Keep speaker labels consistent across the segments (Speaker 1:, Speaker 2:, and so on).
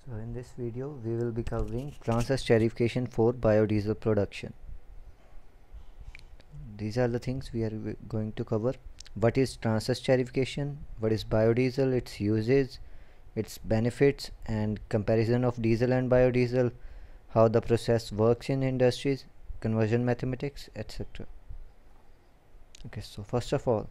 Speaker 1: So in this video we will be covering process esterification for biodiesel production. These are the things we are going to cover. What is process esterification? What is biodiesel? Its uses, its benefits, and comparison of diesel and biodiesel. How the process works in industries, conversion mathematics, etc. Okay, so first of all,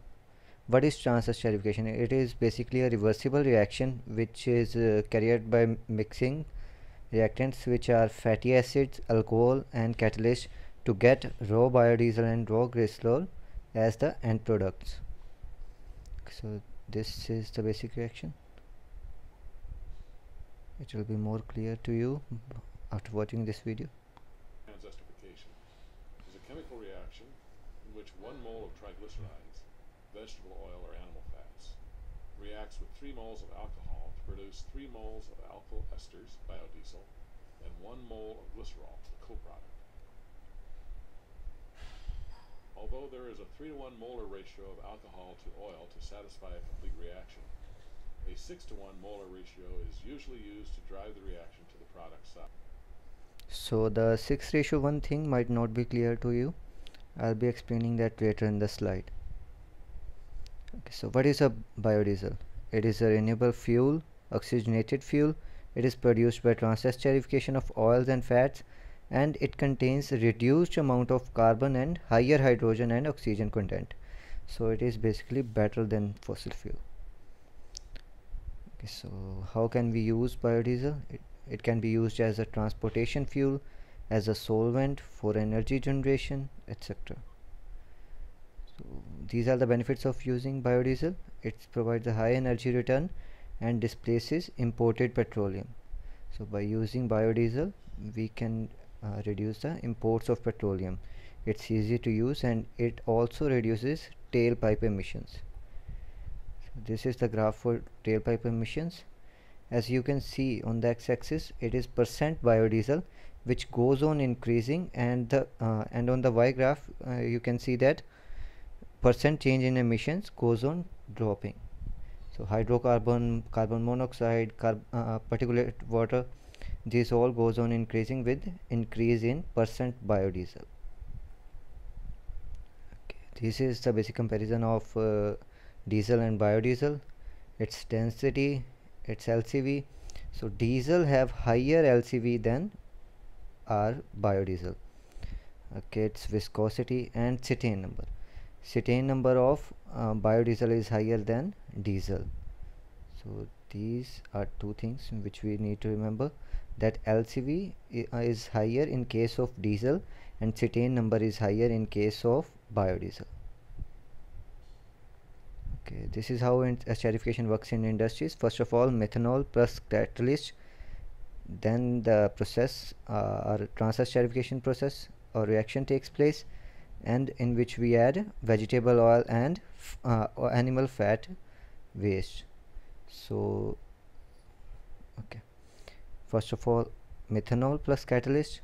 Speaker 1: what is process esterification? It is basically a reversible reaction which is carried by mixing reactants which are fatty acids, alcohol and catalyst to get raw biodiesel and raw glycerol as the end products. So this is the basic reaction. It will be more clear to you after watching this video.
Speaker 2: Esterification is a chemical reaction in which 1 mole of triglycerides, vegetable oil or animal fats, reacts with 3 moles of alcohol to produce 3 moles of alkyl esters, biodiesel, and 1 mole of glycerol, the coproduct. Although there is a 3-to-1 molar ratio of alcohol to oil to satisfy a complete reaction, a 6-to-1 molar ratio is usually used to drive the reaction to the product side.
Speaker 1: So the 6:1 thing might not be clear to you. I'll be explaining that later in the slide. Okay, so what is a biodiesel? It is a renewable fuel, oxygenated fuel. It is produced by process esterification of oils and fats, and it contains reduced amount of carbon and higher hydrogen and oxygen content. So it is basically better than fossil fuel. Okay, so how can we use biodiesel? It can be used as a transportation fuel, as a solvent for energy generation, etc. So these are the benefits of using biodiesel. It provides a high energy return and displaces imported petroleum. So by using biodiesel we can reduce the imports of petroleum. It's easy to use and it also reduces tailpipe emissions. So this is the graph for tailpipe emissions. As you can see on the x-axis, it is percent biodiesel which goes on increasing, and on the y graph you can see that percent change in emissions goes on dropping. So hydrocarbon, carbon monoxide, particulate water, this all goes on increasing with increase in percent biodiesel. Okay, this is the basic comparison of diesel and biodiesel, its density, its LCV. So diesel have higher LCV than our biodiesel. Okay, its viscosity and cetane number. Cetane number of biodiesel is higher than diesel. So these are two things which we need to remember, that LCV is higher in case of diesel and cetane number is higher in case of biodiesel. Okay, this is how esterification works in industries. First of all, methanol plus catalyst, then the process or process esterification process or reaction takes place, and in which we add vegetable oil and animal fat waste. So okay, first of all, methanol plus catalyst,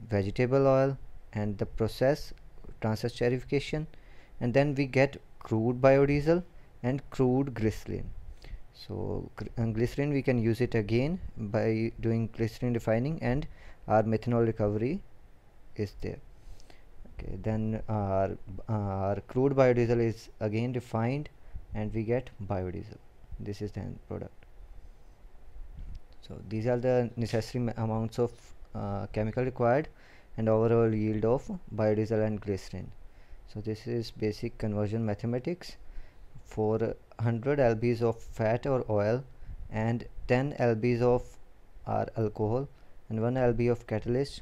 Speaker 1: vegetable oil, and the process process esterification, and then we get crude biodiesel and crude glycerin. So glycerin we can use it again by doing glycerin refining, and our methanol recovery is there. Okay, then our crude biodiesel is again refined and we get biodiesel. This is the end product. So these are the necessary amounts of chemical required and overall yield of biodiesel and glycerin. So this is basic conversion mathematics. For 100 lbs of fat or oil and 10 lbs of our alcohol and 1 lb of catalyst,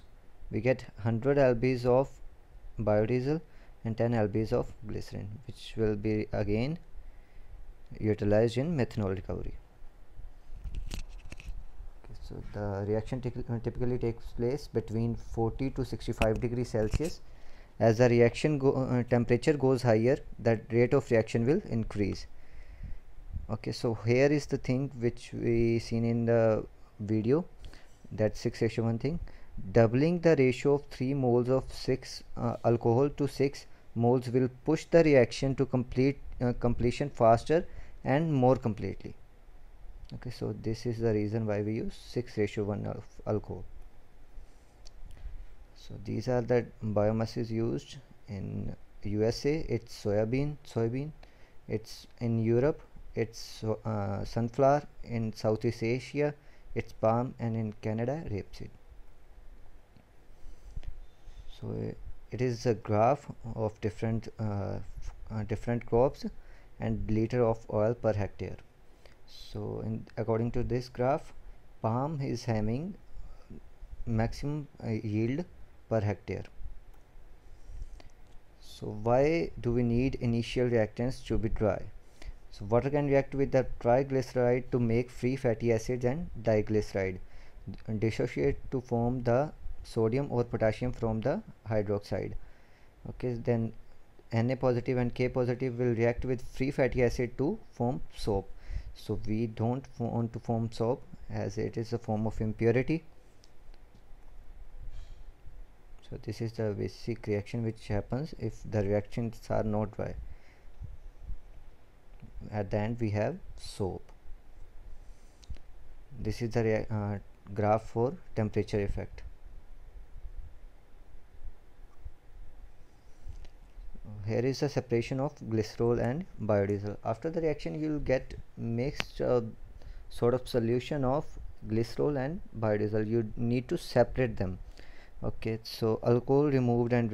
Speaker 1: we get 100 lbs of biodiesel and 10 lbs of glycerin, which will be again utilized in methanol recovery. Okay, so the reaction typically takes place between 40 to 65 degrees Celsius. As the reaction temperature goes higher, that rate of reaction will increase. Okay, so here is the thing which we seen in the video, that 6:1 thing. Doubling the ratio of 3 moles of 6 alcohol to 6 moles will push the reaction to completion faster and more completely. Okay, so this is the reason why we use 6:1 of alcohol. So these are the biomasses used in USA. It's soybean. It's in Europe, it's sunflower. In Southeast Asia, it's palm, and in Canada, rapeseed. So it is a graph of different crops and liter of oil per hectare. So according to this graph, palm is having maximum yield per hectare. So why do we need initial reactants to be dry? So water can react with the triglyceride to make free fatty acids and diglyceride, dissociate to form the sodium or potassium from the hydroxide. Okay, then Na positive and K positive will react with free fatty acid to form soap. So we don't want to form soap as it is a form of impurity. So this is the basic reaction which happens if the reactions are not dry. At the end we have soap. This is the graph for temperature effect. Here is the separation of glycerol and biodiesel. After the reaction you will get mixed sort of solution of glycerol and biodiesel. You need to separate them. Okay, so alcohol is removed and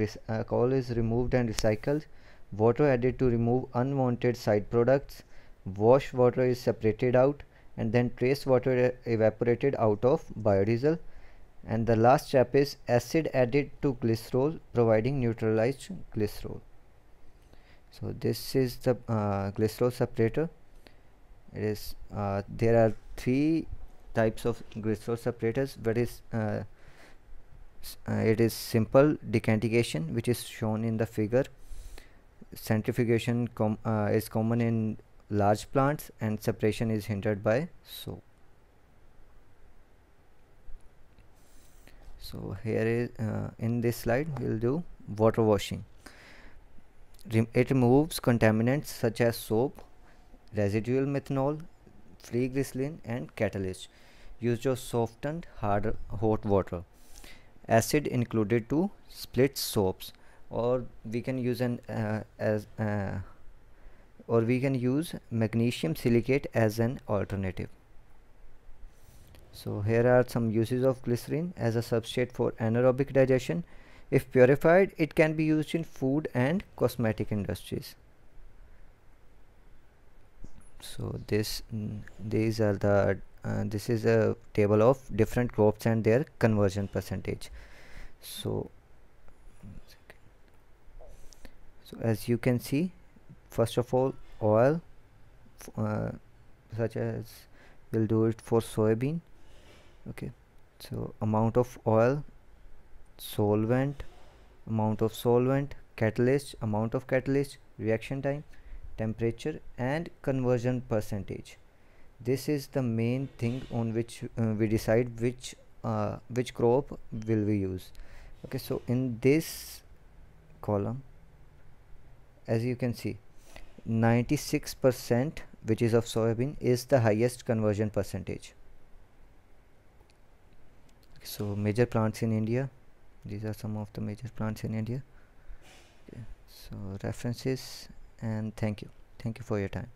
Speaker 1: recycled. Water added to remove unwanted side products. Wash water is separated out, and then trace water evaporated out of biodiesel. And the last step is acid added to glycerol, providing neutralized glycerol. So this is the glycerol separator. It is there are three types of glycerol separators. It is simple decantation, which is shown in the figure. Centrifugation is common in large plants, and separation is hindered by soap. So here is in this slide we'll do water washing. It removes contaminants such as soap, residual methanol, free glycerin, and catalyst used of softened hot water. Acid included to split soaps, or we can use magnesium silicate as an alternative. So here are some uses of glycerin as a substrate for anaerobic digestion. If purified, it can be used in food and cosmetic industries. So this is a table of different crops and their conversion percentage. So as you can see, first of all, oil, such as we'll do it for soybean. Okay, so amount of oil, solvent, catalyst, amount of catalyst, reaction time, temperature, and conversion percentage. This is the main thing on which we decide which crop will we use. Okay, so in this column, as you can see, 96%, which is of soybean, is the highest conversion percentage. So major plants in India, these are some of the major plants in India. Okay, so references, and thank you for your time.